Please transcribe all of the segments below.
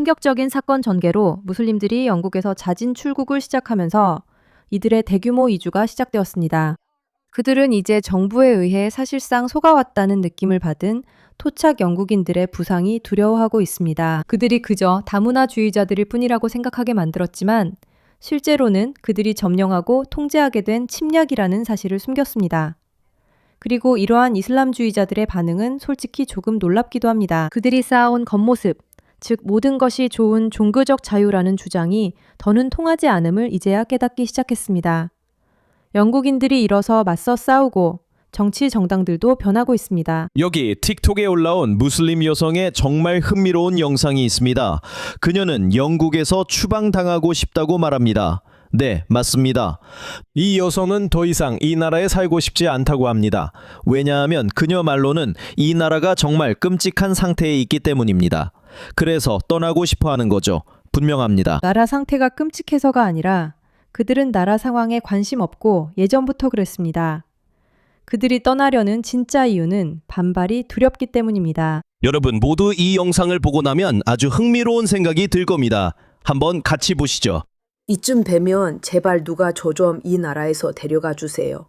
충격적인 사건 전개로 무슬림들이 영국에서 자진 출국을 시작하면서 이들의 대규모 이주가 시작되었습니다. 그들은 이제 정부에 의해 사실상 속아왔다는 느낌을 받은 토착 영국인들의 부상이 두려워하고 있습니다. 그들이 그저 다문화주의자들일 뿐이라고 생각하게 만들었지만 실제로는 그들이 점령하고 통제하게 된 침략이라는 사실을 숨겼습니다. 그리고 이러한 이슬람주의자들의 반응은 솔직히 조금 놀랍기도 합니다. 그들이 쌓아온 겉모습, 즉 모든 것이 좋은 종교적 자유라는 주장이 더는 통하지 않음을 이제야 깨닫기 시작했습니다. 영국인들이 일어서 맞서 싸우고 정치 정당들도 변하고 있습니다. 여기 틱톡에 올라온 무슬림 여성의 정말 흥미로운 영상이 있습니다. 그녀는 영국에서 추방당하고 싶다고 말합니다. 네, 맞습니다. 이 여성은 더 이상 이 나라에 살고 싶지 않다고 합니다. 왜냐하면 그녀 말로는 이 나라가 정말 끔찍한 상태에 있기 때문입니다. 그래서 떠나고 싶어 하는 거죠. 분명합니다. 나라 상태가 끔찍해서가 아니라 그들은 나라 상황에 관심 없고 예전부터 그랬습니다. 그들이 떠나려는 진짜 이유는 반발이 두렵기 때문입니다. 여러분 모두 이 영상을 보고 나면 아주 흥미로운 생각이 들 겁니다. 한번 같이 보시죠. 이쯤 되면 제발 누가 저 좀 이 나라에서 데려가 주세요.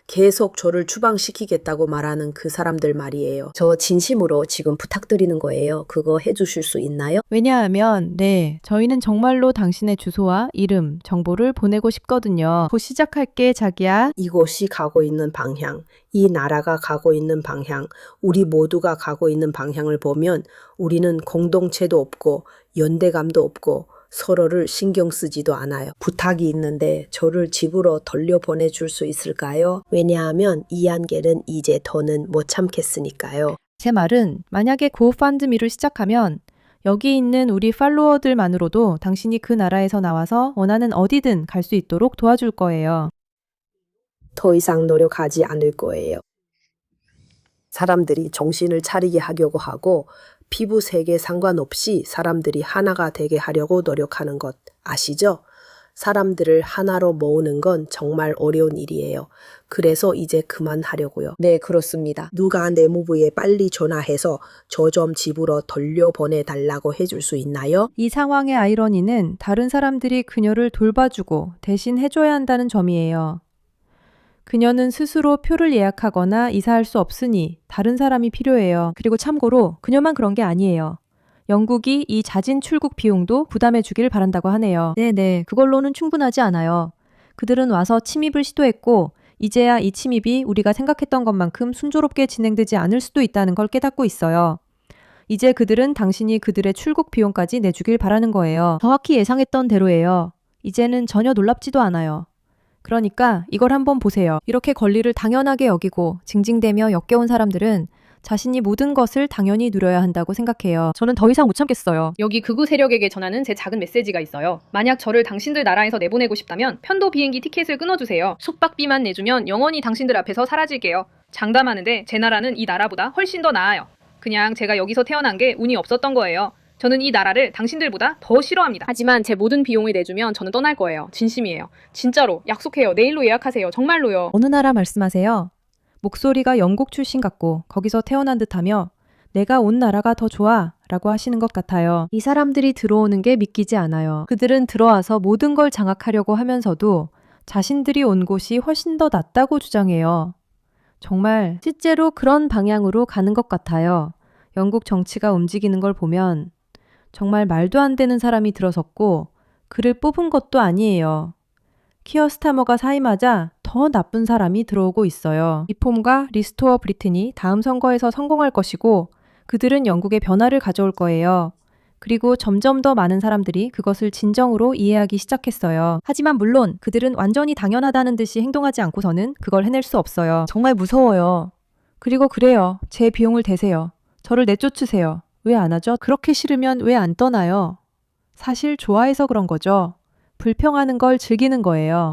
계속 저를 추방시키겠다고 말하는 그 사람들 말이에요. 저 진심으로 지금 부탁드리는 거예요. 그거 해주실 수 있나요? 왜냐하면 저희는 정말로 당신의 주소와 이름, 정보를 보내고 싶거든요. 곧 시작할게, 자기야. 이곳이 가고 있는 방향, 이 나라가 가고 있는 방향, 우리 모두가 가고 있는 방향을 보면 우리는 공동체도 없고 연대감도 없고 서로를 신경 쓰지도 않아요. 부탁이 있는데 저를 집으로 돌려보내줄 수 있을까요? 왜냐하면 이 한계는 이제 더는 못 참겠으니까요. 제 말은 만약에 고펀드미를 시작하면 여기 있는 우리 팔로워들만으로도 당신이 그 나라에서 나와서 원하는 어디든 갈 수 있도록 도와줄 거예요. 더 이상 노력하지 않을 거예요. 사람들이 정신을 차리게 하려고 하고 피부색에 상관없이 사람들이 하나가 되게 하려고 노력하는 것 아시죠? 사람들을 하나로 모으는 건 정말 어려운 일이에요. 그래서 이제 그만하려고요. 네, 그렇습니다. 누가 내무부에 빨리 전화해서 저 좀 집으로 돌려보내달라고 해줄 수 있나요? 이 상황의 아이러니는 다른 사람들이 그녀를 돌봐주고 대신 해줘야 한다는 점이에요. 그녀는 스스로 표를 예약하거나 이사할 수 없으니 다른 사람이 필요해요. 그리고 참고로 그녀만 그런 게 아니에요. 영국이 이 자진 출국 비용도 부담해 주길 바란다고 하네요. 네네, 그걸로는 충분하지 않아요. 그들은 와서 침입을 시도했고 이제야 이 침입이 우리가 생각했던 것만큼 순조롭게 진행되지 않을 수도 있다는 걸 깨닫고 있어요. 이제 그들은 당신이 그들의 출국 비용까지 내주길 바라는 거예요. 정확히 예상했던 대로예요. 이제는 전혀 놀랍지도 않아요. 그러니까 이걸 한번 보세요. 이렇게 권리를 당연하게 여기고 징징대며 역겨운 사람들은 자신이 모든 것을 당연히 누려야 한다고 생각해요. 저는 더 이상 못 참겠어요. 여기 극우 세력에게 전하는 제 작은 메시지가 있어요. 만약 저를 당신들 나라에서 내보내고 싶다면 편도 비행기 티켓을 끊어주세요. 숙박비만 내주면 영원히 당신들 앞에서 사라질게요. 장담하는데 제 나라는 이 나라보다 훨씬 더 나아요. 그냥 제가 여기서 태어난 게 운이 없었던 거예요. 저는 이 나라를 당신들보다 더 싫어합니다. 하지만 제 모든 비용을 내주면 저는 떠날 거예요. 진심이에요. 진짜로 약속해요. 내일로 예약하세요. 정말로요. 어느 나라 말씀하세요? 목소리가 영국 출신 같고 거기서 태어난 듯하며 내가 온 나라가 더 좋아 라고 하시는 것 같아요. 이 사람들이 들어오는 게 믿기지 않아요. 그들은 들어와서 모든 걸 장악하려고 하면서도 자신들이 온 곳이 훨씬 더 낫다고 주장해요. 정말 실제로 그런 방향으로 가는 것 같아요. 영국 정치가 움직이는 걸 보면 정말 말도 안 되는 사람이 들어섰고 그를 뽑은 것도 아니에요. 키어 스타머가 사임하자 더 나쁜 사람이 들어오고 있어요. 리폼과 리스토어 브리튼이 다음 선거에서 성공할 것이고 그들은 영국의 변화를 가져올 거예요. 그리고 점점 더 많은 사람들이 그것을 진정으로 이해하기 시작했어요. 하지만 물론 그들은 완전히 당연하다는 듯이 행동하지 않고서는 그걸 해낼 수 없어요. 정말 무서워요. 그리고 그래요. 제 비용을 대세요. 저를 내쫓으세요. 왜 안 하죠? 그렇게 싫으면 왜 안 떠나요? 사실 좋아해서 그런 거죠. 불평하는 걸 즐기는 거예요.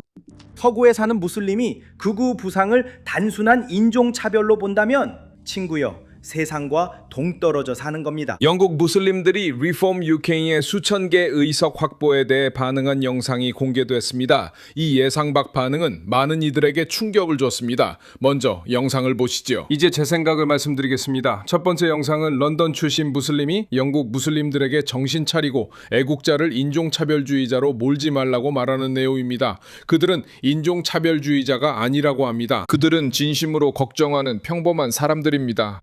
서구에 사는 무슬림이 극우 부상을 단순한 인종차별로 본다면 친구여, 세상과 동떨어져 사는 겁니다. 영국 무슬림들이 리폼 UK의 수천 개 의석 확보에 대해 반응한 영상이 공개됐습니다. 이 예상 밖 반응은 많은 이들에게 충격을 줬습니다. 먼저 영상을 보시죠. 이제 제 생각을 말씀드리겠습니다. 첫 번째 영상은 런던 출신 무슬림이 영국 무슬림들에게 정신 차리고 애국자를 인종차별주의자로 몰지 말라고 말하는 내용입니다. 그들은 인종차별주의자가 아니라고 합니다. 그들은 진심으로 걱정하는 평범한 사람들입니다.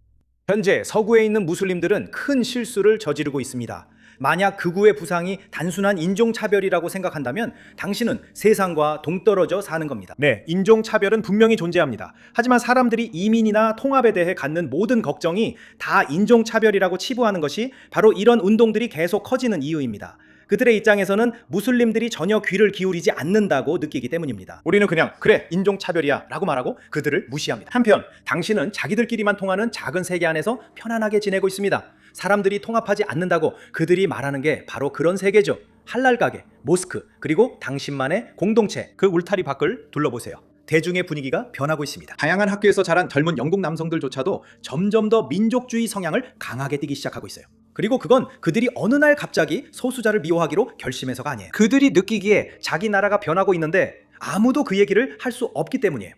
현재 서구에 있는 무슬림들은 큰 실수를 저지르고 있습니다. 만약 극우의 부상이 단순한 인종차별이라고 생각한다면 당신은 세상과 동떨어져 사는 겁니다. 네, 인종차별은 분명히 존재합니다. 하지만 사람들이 이민이나 통합에 대해 갖는 모든 걱정이 다 인종차별이라고 치부하는 것이 바로 이런 운동들이 계속 커지는 이유입니다. 그들의 입장에서는 무슬림들이 전혀 귀를 기울이지 않는다고 느끼기 때문입니다. 우리는 그냥 그래 인종차별이야 라고 말하고 그들을 무시합니다. 한편 당신은 자기들끼리만 통하는 작은 세계 안에서 편안하게 지내고 있습니다. 사람들이 통합하지 않는다고 그들이 말하는 게 바로 그런 세계죠. 할랄 가게, 모스크, 그리고 당신만의 공동체. 그 울타리 밖을 둘러보세요. 대중의 분위기가 변하고 있습니다. 다양한 학교에서 자란 젊은 영국 남성들조차도 점점 더 민족주의 성향을 강하게 띠기 시작하고 있어요. 그리고 그건 그들이 어느 날 갑자기 소수자를 미워하기로 결심해서가 아니에요. 그들이 느끼기에 자기 나라가 변하고 있는데 아무도 그 얘기를 할 수 없기 때문이에요.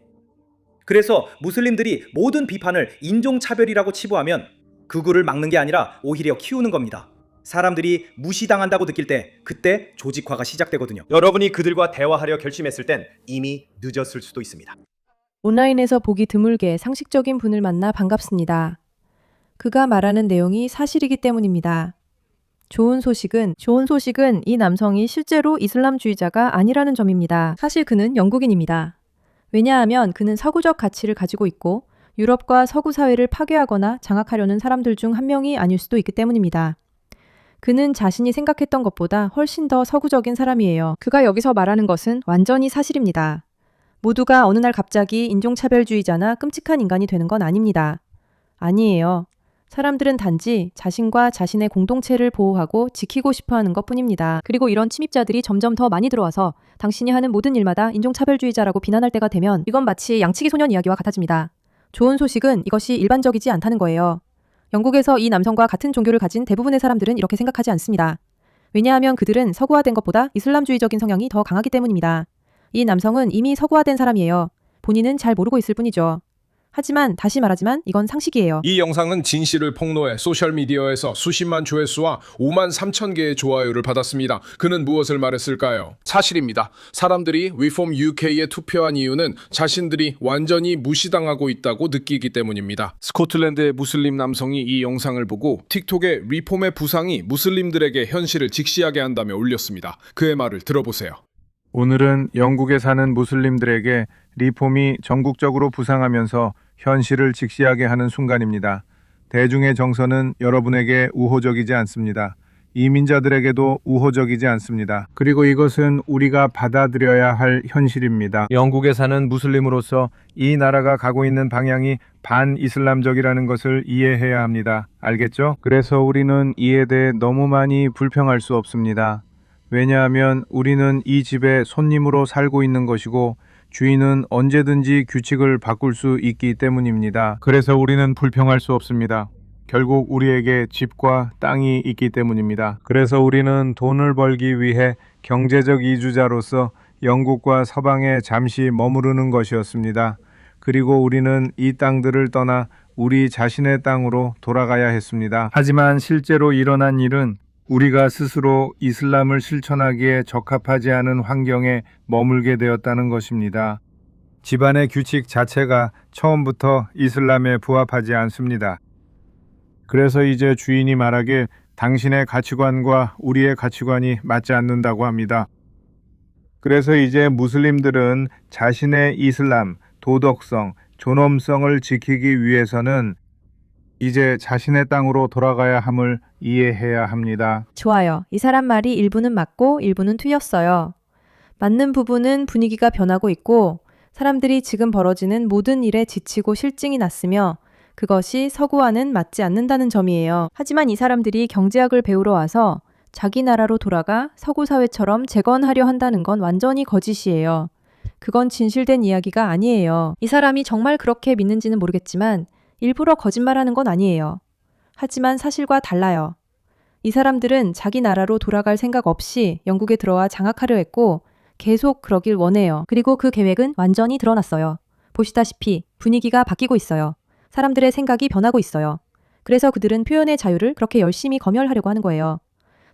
그래서 무슬림들이 모든 비판을 인종차별이라고 치부하면 극우를 막는 게 아니라 오히려 키우는 겁니다. 사람들이 무시당한다고 느낄 때 그때 조직화가 시작되거든요. 여러분이 그들과 대화하려 결심했을 땐 이미 늦었을 수도 있습니다. 온라인에서 보기 드물게 상식적인 분을 만나 반갑습니다. 그가 말하는 내용이 사실이기 때문입니다. 좋은 소식은 이 남성이 실제로 이슬람주의자가 아니라는 점입니다. 사실 그는 영국인입니다. 왜냐하면 그는 서구적 가치를 가지고 있고 유럽과 서구 사회를 파괴하거나 장악하려는 사람들 중 한 명이 아닐 수도 있기 때문입니다. 그는 자신이 생각했던 것보다 훨씬 더 서구적인 사람이에요. 그가 여기서 말하는 것은 완전히 사실입니다. 모두가 어느 날 갑자기 인종차별주의자나 끔찍한 인간이 되는 건 아닙니다. 아니에요. 사람들은 단지 자신과 자신의 공동체를 보호하고 지키고 싶어 하는 것 뿐입니다. 그리고 이런 침입자들이 점점 더 많이 들어와서 당신이 하는 모든 일마다 인종차별주의자라고 비난할 때가 되면 이건 마치 양치기 소년 이야기와 같아집니다. 좋은 소식은 이것이 일반적이지 않다는 거예요. 영국에서 이 남성과 같은 종교를 가진 대부분의 사람들은 이렇게 생각하지 않습니다. 왜냐하면 그들은 서구화된 것보다 이슬람주의적인 성향이 더 강하기 때문입니다. 이 남성은 이미 서구화된 사람이에요. 본인은 잘 모르고 있을 뿐이죠. 하지만 다시 말하지만 이건 상식이에요. 이 영상은 진실을 폭로해 소셜미디어에서 수십만 조회수와 5만 3천 개의 좋아요를 받았습니다. 그는 무엇을 말했을까요? 사실입니다. 사람들이 리폼 UK에 투표한 이유는 자신들이 완전히 무시당하고 있다고 느끼기 때문입니다. 스코틀랜드의 무슬림 남성이 이 영상을 보고 틱톡에 리폼의 부상이 무슬림들에게 현실을 직시하게 한다며 올렸습니다. 그의 말을 들어보세요. 오늘은 영국에 사는 무슬림들에게 리폼이 전국적으로 부상하면서 현실을 직시하게 하는 순간입니다. 대중의 정서는 여러분에게 우호적이지 않습니다. 이민자들에게도 우호적이지 않습니다. 그리고 이것은 우리가 받아들여야 할 현실입니다. 영국에 사는 무슬림으로서 이 나라가 가고 있는 방향이 반이슬람적이라는 것을 이해해야 합니다. 알겠죠? 그래서 우리는 이에 대해 너무 많이 불평할 수 없습니다. 왜냐하면 우리는 이 집에 손님으로 살고 있는 것이고 주인은 언제든지 규칙을 바꿀 수 있기 때문입니다. 그래서 우리는 불평할 수 없습니다. 결국 우리에게 집과 땅이 있기 때문입니다. 그래서 우리는 돈을 벌기 위해 경제적 이주자로서 영국과 서방에 잠시 머무르는 것이었습니다. 그리고 우리는 이 땅들을 떠나 우리 자신의 땅으로 돌아가야 했습니다. 하지만 실제로 일어난 일은 우리가 스스로 이슬람을 실천하기에 적합하지 않은 환경에 머물게 되었다는 것입니다. 집안의 규칙 자체가 처음부터 이슬람에 부합하지 않습니다. 그래서 이제 주인이 말하길 당신의 가치관과 우리의 가치관이 맞지 않는다고 합니다. 그래서 이제 무슬림들은 자신의 이슬람, 도덕성, 존엄성을 지키기 위해서는 이제 자신의 땅으로 돌아가야 함을 이해해야 합니다. 좋아요. 이 사람 말이 일부는 맞고 일부는 틀렸어요. 맞는 부분은 분위기가 변하고 있고 사람들이 지금 벌어지는 모든 일에 지치고 실증이 났으며 그것이 서구와는 맞지 않는다는 점이에요. 하지만 이 사람들이 경제학을 배우러 와서 자기 나라로 돌아가 서구 사회처럼 재건하려 한다는 건 완전히 거짓이에요. 그건 진실된 이야기가 아니에요. 이 사람이 정말 그렇게 믿는지는 모르겠지만 일부러 거짓말하는 건 아니에요. 하지만 사실과 달라요. 이 사람들은 자기 나라로 돌아갈 생각 없이 영국에 들어와 장악하려 했고 계속 그러길 원해요. 그리고 그 계획은 완전히 드러났어요. 보시다시피 분위기가 바뀌고 있어요. 사람들의 생각이 변하고 있어요. 그래서 그들은 표현의 자유를 그렇게 열심히 검열하려고 하는 거예요.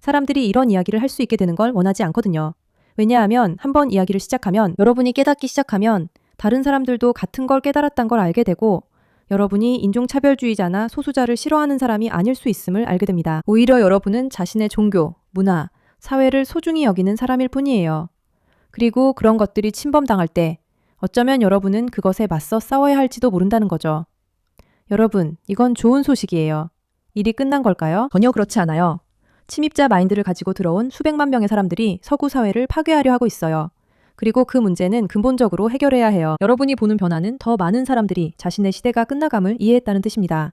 사람들이 이런 이야기를 할 수 있게 되는 걸 원하지 않거든요. 왜냐하면 한번 이야기를 시작하면 여러분이 깨닫기 시작하면 다른 사람들도 같은 걸 깨달았단 걸 알게 되고 여러분이 인종차별주의자나 소수자를 싫어하는 사람이 아닐 수 있음을 알게 됩니다. 오히려 여러분은 자신의 종교, 문화, 사회를 소중히 여기는 사람일 뿐이에요. 그리고 그런 것들이 침범당할 때 어쩌면 여러분은 그것에 맞서 싸워야 할지도 모른다는 거죠. 여러분, 이건 좋은 소식이에요. 일이 끝난 걸까요? 전혀 그렇지 않아요. 침입자 마인드를 가지고 들어온 수백만 명의 사람들이 서구 사회를 파괴하려 하고 있어요. 그리고 그 문제는 근본적으로 해결해야 해요. 여러분이 보는 변화는 더 많은 사람들이 자신의 시대가 끝나감을 이해했다는 뜻입니다.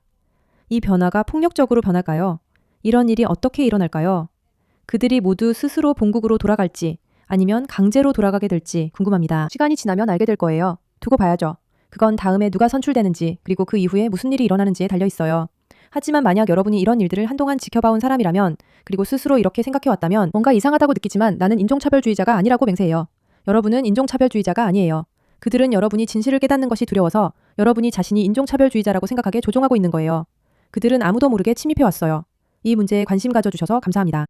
이 변화가 폭력적으로 변할까요? 이런 일이 어떻게 일어날까요? 그들이 모두 스스로 본국으로 돌아갈지 아니면 강제로 돌아가게 될지 궁금합니다. 시간이 지나면 알게 될 거예요. 두고 봐야죠. 그건 다음에 누가 선출되는지 그리고 그 이후에 무슨 일이 일어나는지에 달려 있어요. 하지만 만약 여러분이 이런 일들을 한동안 지켜봐온 사람이라면 그리고 스스로 이렇게 생각해왔다면 뭔가 이상하다고 느끼지만 나는 인종차별주의자가 아니라고 맹세해요. 여러분은 인종차별주의자가 아니에요. 그들은 여러분이 진실을 깨닫는 것이 두려워서 여러분이 자신이 인종차별주의자라고 생각하게 조종하고 있는 거예요. 그들은 아무도 모르게 침입해왔어요. 이 문제에 관심 가져주셔서 감사합니다.